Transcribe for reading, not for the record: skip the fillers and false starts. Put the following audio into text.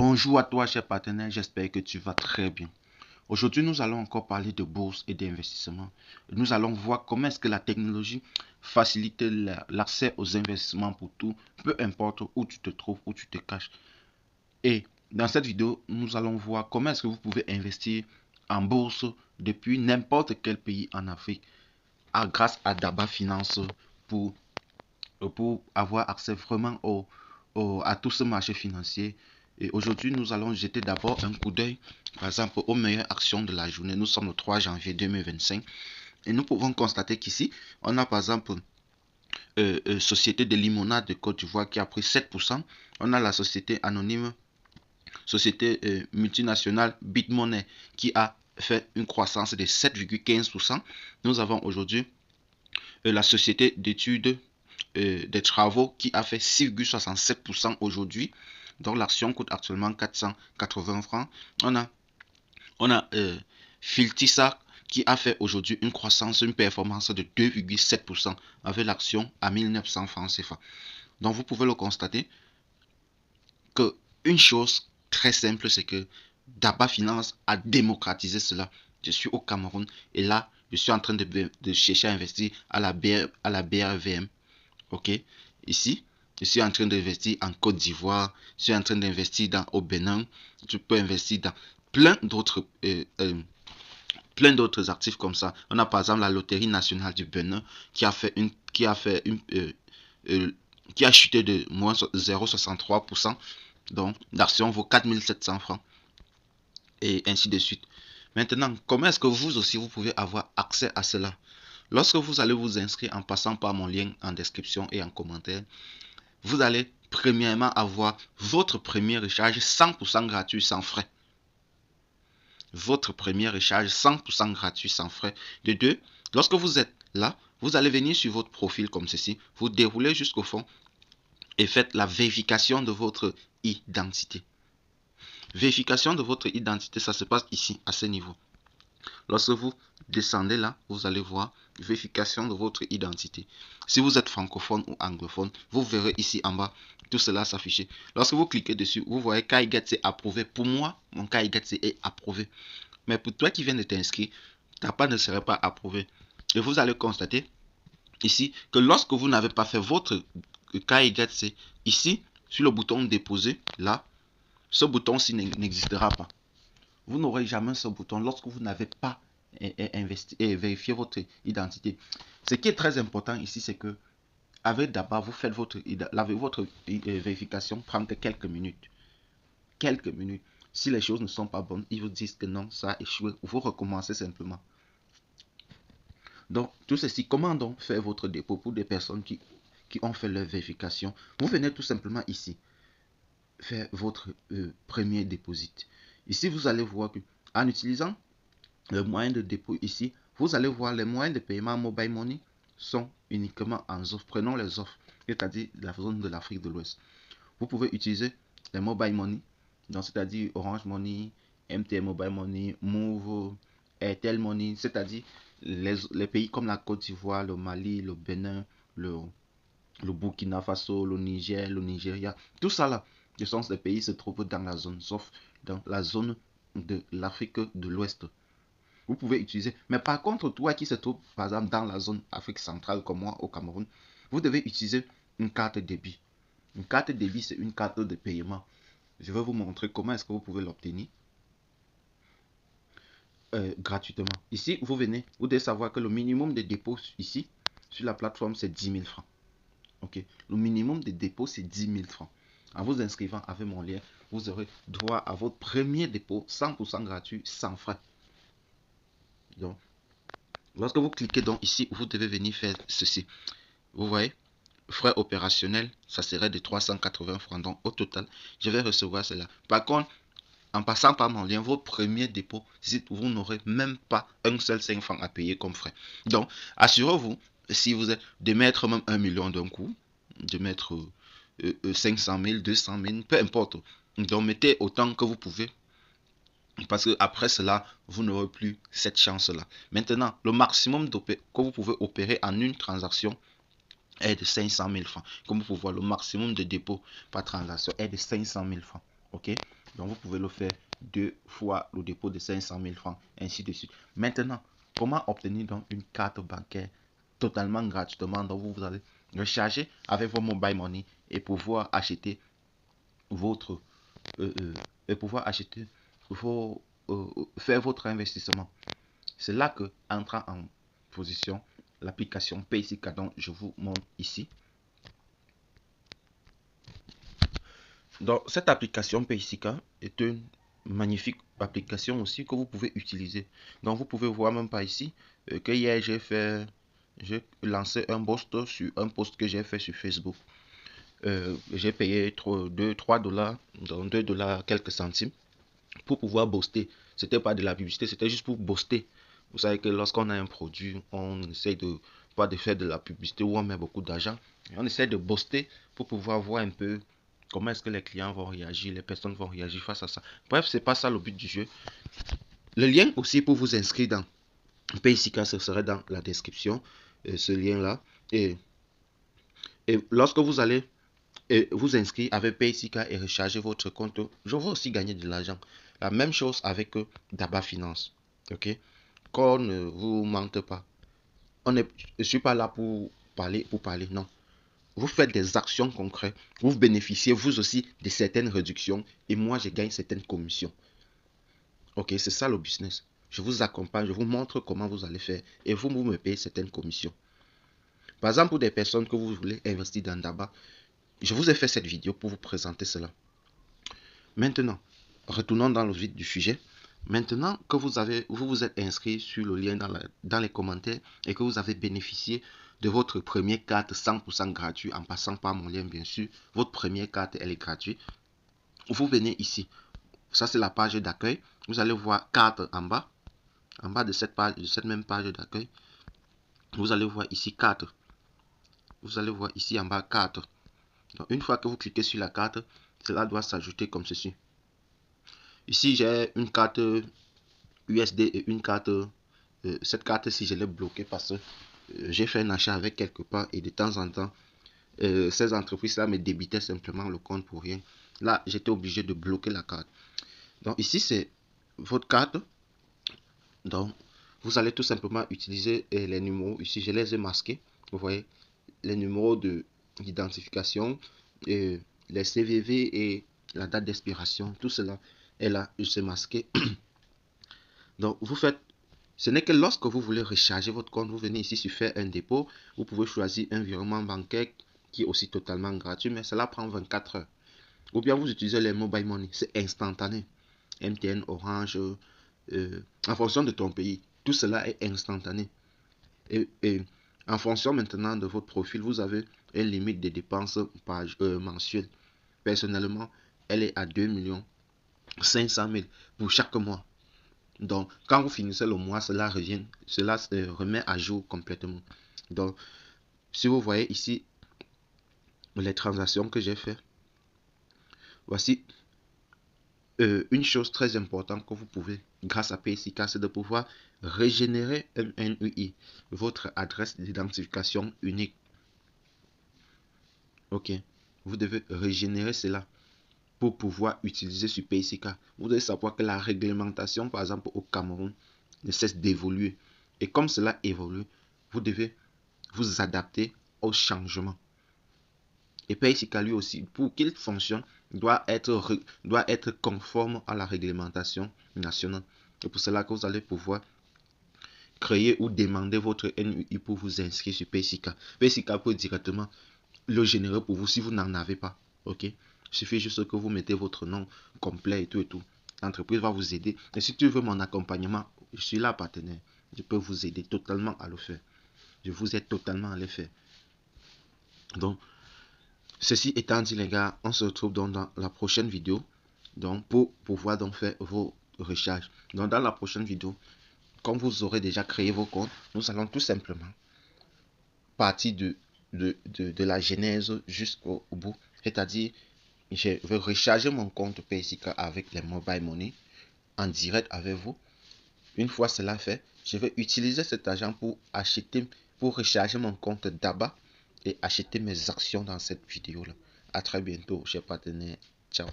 Bonjour à toi, cher partenaire, j'espère que tu vas très bien. Aujourd'hui, nous allons encore parler de bourse et d'investissement. Nous allons voir comment est-ce que la technologie facilite l'accès aux investissements pour tout, peu importe où tu te trouves, où tu te caches. Et dans cette vidéo, nous allons voir comment est-ce que vous pouvez investir en bourse depuis n'importe quel pays en Afrique grâce à Daba Finance pour, pour avoir accès vraiment à tout ce marché financier. Et aujourd'hui, nous allons jeter d'abord un coup d'œil, par exemple, aux meilleures actions de la journée. Nous sommes le 3 janvier 2025 et nous pouvons constater qu'ici, on a par exemple Société de limonade de Côte d'Ivoire qui a pris 7%. On a la société anonyme, société multinationale BitMoney qui a fait une croissance de 7,15%. Nous avons aujourd'hui la société d'études des travaux qui a fait 6,67% aujourd'hui. Donc l'action coûte actuellement 480 francs. On a Filtissa qui a fait aujourd'hui une croissance, une performance de 2,7% avec l'action à 1900 francs CFA. Donc vous pouvez le constater que une chose très simple, c'est que Daba Finance a démocratisé cela. Je suis au Cameroun et là, je suis en train de chercher à investir à la BRVM. Ok, ici, je suis en train d'investir en Côte d'Ivoire, je suis en train d'investir au Bénin, je peux investir dans plein d'autres actifs comme ça. On a par exemple la Loterie nationale du Bénin qui a chuté de moins 0,63%. Donc l'action vaut 4700 francs et ainsi de suite. Maintenant, comment est-ce que vous aussi vous pouvez avoir accès à cela? Lorsque vous allez vous inscrire en passant par mon lien en description et en commentaire, vous allez premièrement avoir votre premier recharge 100% gratuit sans frais. Votre premier recharge 100% gratuit sans frais. De deux, lorsque vous êtes là, vous allez venir sur votre profil comme ceci, vous déroulez jusqu'au fond et faites la vérification de votre identité. Vérification de votre identité, ça se passe ici, à ce niveau. Lorsque vous descendez là, vous allez voir vérification de votre identité. Si vous êtes francophone ou anglophone, vous verrez ici en bas tout cela s'afficher. Lorsque vous cliquez dessus, vous voyez KaiGet c'est approuvé. Pour moi, mon KaiGet est approuvé. Mais pour toi qui viens de t'inscrire, ta part ne serait pas approuvé. Et vous allez constater ici que lorsque vous n'avez pas fait votre KaiGet, c'est ici sur le bouton déposer, là, ce bouton-ci n'existera pas. Vous n'aurez jamais ce bouton lorsque vous n'avez pas vérifié votre identité. Ce qui est très important ici, c'est que avec d'abord, vous faites votre vérification, prend quelques minutes. Quelques minutes. Si les choses ne sont pas bonnes, ils vous disent que non, ça a échoué. Vous recommencez simplement. Donc, tout ceci, comment donc faire votre dépôt pour des personnes qui ont fait leur vérification? Vous venez tout simplement ici, faire votre premier dépôt. Ici, vous allez voir que en utilisant le moyen de dépôt ici, vous allez voir les moyens de paiement mobile money sont uniquement en offre. Prenons les offres, c'est-à-dire la zone de l'Afrique de l'Ouest. Vous pouvez utiliser les mobile money, donc c'est-à-dire Orange Money, MTN Mobile Money, Move, Airtel Money, c'est-à-dire les pays comme la Côte d'Ivoire, le Mali, le Bénin, le Burkina Faso, le Niger, le Nigeria, tout ça là, ce sont ces pays qui se trouvent dans la zone, sauf dans la zone de l'Afrique de l'Ouest. Vous pouvez utiliser, mais par contre, toi qui se trouve par exemple dans la zone Afrique centrale comme moi au Cameroun, vous devez utiliser une carte débit. Une carte débit, c'est une carte de paiement. Je vais vous montrer comment est-ce que vous pouvez l'obtenir gratuitement. Ici, vous venez, vous devez savoir que le minimum de dépôt ici, sur la plateforme, c'est 10 000 francs. Ok, le minimum de dépôt, c'est 10 000 francs. En vous inscrivant avec mon lien, vous aurez droit à votre premier dépôt 100% gratuit, sans frais. Donc, lorsque vous cliquez donc ici, vous devez venir faire ceci. Vous voyez, frais opérationnels, ça serait de 380 francs. Donc, au total, je vais recevoir cela. Par contre, en passant par mon lien, votre premier dépôt, vous n'aurez même pas un seul 5 francs à payer comme frais. Donc, assurez-vous, si vous êtes de mettre même 1 million d'un coup, de mettre 500 000, 200 000, peu importe. Donc, mettez autant que vous pouvez. Parce que après cela, vous n'aurez plus cette chance-là. Maintenant, le maximum que vous pouvez opérer en une transaction est de 500 000 francs. Comme vous pouvez voir, le maximum de dépôt par transaction est de 500 000 francs. Ok? Donc, vous pouvez le faire 2 fois le dépôt de 500 000 francs, ainsi de suite. Maintenant, comment obtenir donc une carte bancaire totalement gratuitement? Donc, vous allez recharger avec vos mobile money et pouvoir acheter votre faire votre investissement. C'est là que entre en position l'application Paysica dont je vous montre ici. Donc, cette application Paysica est une magnifique application aussi que vous pouvez utiliser. Donc, vous pouvez voir même par ici que hier j'ai lancé un post sur un post que j'ai fait sur Facebook. J'ai payé 3 dollars, donc 2 dollars quelques centimes pour pouvoir booster. C'était pas de la publicité, c'était juste pour booster. Vous savez que lorsqu'on a un produit, on essaie de pas de faire de la publicité où on met beaucoup d'argent. On essaie de booster pour pouvoir voir un peu comment est-ce que les clients vont réagir, les personnes vont réagir face à ça. Bref, c'est pas ça le but du jeu. Le lien aussi pour vous inscrire dans Paysica, ce serait dans la description, ce lien-là. Et lorsque vous allez vous inscrire avec Paysica et recharger votre compte, je vais aussi gagner de l'argent. La même chose avec Daba Finance. Ok? Qu'on ne vous mente pas. Je ne suis pas là pour parler, non. Vous faites des actions concrètes, vous bénéficiez vous aussi de certaines réductions et moi je gagne certaines commissions. Ok, c'est ça le business. Je vous accompagne, je vous montre comment vous allez faire et vous me payez certaines commissions. Par exemple, pour des personnes que vous voulez investir dans Daba, je vous ai fait cette vidéo pour vous présenter cela. Maintenant, retournons dans le vif du sujet. Maintenant que vous vous êtes inscrit sur le lien dans les commentaires et que vous avez bénéficié de votre première carte 100% gratuit en passant par mon lien bien sûr, votre première carte elle est gratuite. Vous venez ici, ça c'est la page d'accueil. Vous allez voir carte en bas de cette page, de cette même page d'accueil. Vous allez voir ici carte. Vous allez voir ici en bas carte. Donc une fois que vous cliquez sur la carte, cela doit s'ajouter comme ceci. Ici j'ai une carte USD et une carte. Cette carte-ci, je l'ai bloquée parce que j'ai fait un achat avec quelque part et de temps en temps, ces entreprises-là me débitaient simplement le compte pour rien. Là, j'étais obligé de bloquer la carte. Donc ici, c'est votre carte. Donc, vous allez tout simplement utiliser les numéros. Ici, je les ai masqués. Vous voyez, les numéros d'identification, les CVV et la date d'expiration. Tout cela est là, c'est masqué. Donc, vous faites. Ce n'est que lorsque vous voulez recharger votre compte, vous venez ici sur faire un dépôt. Vous pouvez choisir un virement bancaire qui est aussi totalement gratuit, mais cela prend 24 heures. Ou bien vous utilisez les mobile money, c'est instantané. MTN, Orange, en fonction de ton pays. Tout cela est instantané. Et en fonction maintenant de votre profil, vous avez une limite de dépenses mensuelles. Personnellement, elle est à 2 500 000 pour chaque mois. Donc, quand vous finissez le mois, cela se remet à jour complètement. Donc, si vous voyez ici les transactions que j'ai fait, voici une chose très importante que vous pouvez, grâce à Paysica, c'est de pouvoir régénérer un NUI, votre adresse d'identification unique. Ok, vous devez régénérer cela pour pouvoir utiliser sur Paysica. Vous devez savoir que la réglementation, par exemple au Cameroun, ne cesse d'évoluer. Et comme cela évolue, vous devez vous adapter au changement. Et Paysica lui aussi, pour qu'il fonctionne, doit être conforme à la réglementation nationale. C'est pour cela que vous allez pouvoir créer ou demander votre NUI pour vous inscrire sur Paysica. Paysica peut directement le générer pour vous si vous n'en avez pas. Ok? Il suffit juste que vous mettez votre nom complet et tout et tout. L'entreprise va vous aider. Et si tu veux mon accompagnement, je suis là partenaire. Je peux vous aider totalement à le faire. Je vous aide totalement à le faire. Donc, ceci étant dit les gars, on se retrouve donc dans la prochaine vidéo. Donc, pour pouvoir donc faire vos recherches. Donc, dans la prochaine vidéo, comme vous aurez déjà créé vos comptes, nous allons tout simplement partir de la genèse jusqu'au bout. C'est-à-dire, je vais recharger mon compte Paysica avec les mobile money en direct avec vous. Une fois cela fait, je vais utiliser cet argent pour recharger mon compte Daba et acheter mes actions dans cette vidéo là. À très bientôt, chers partenaires. Ciao.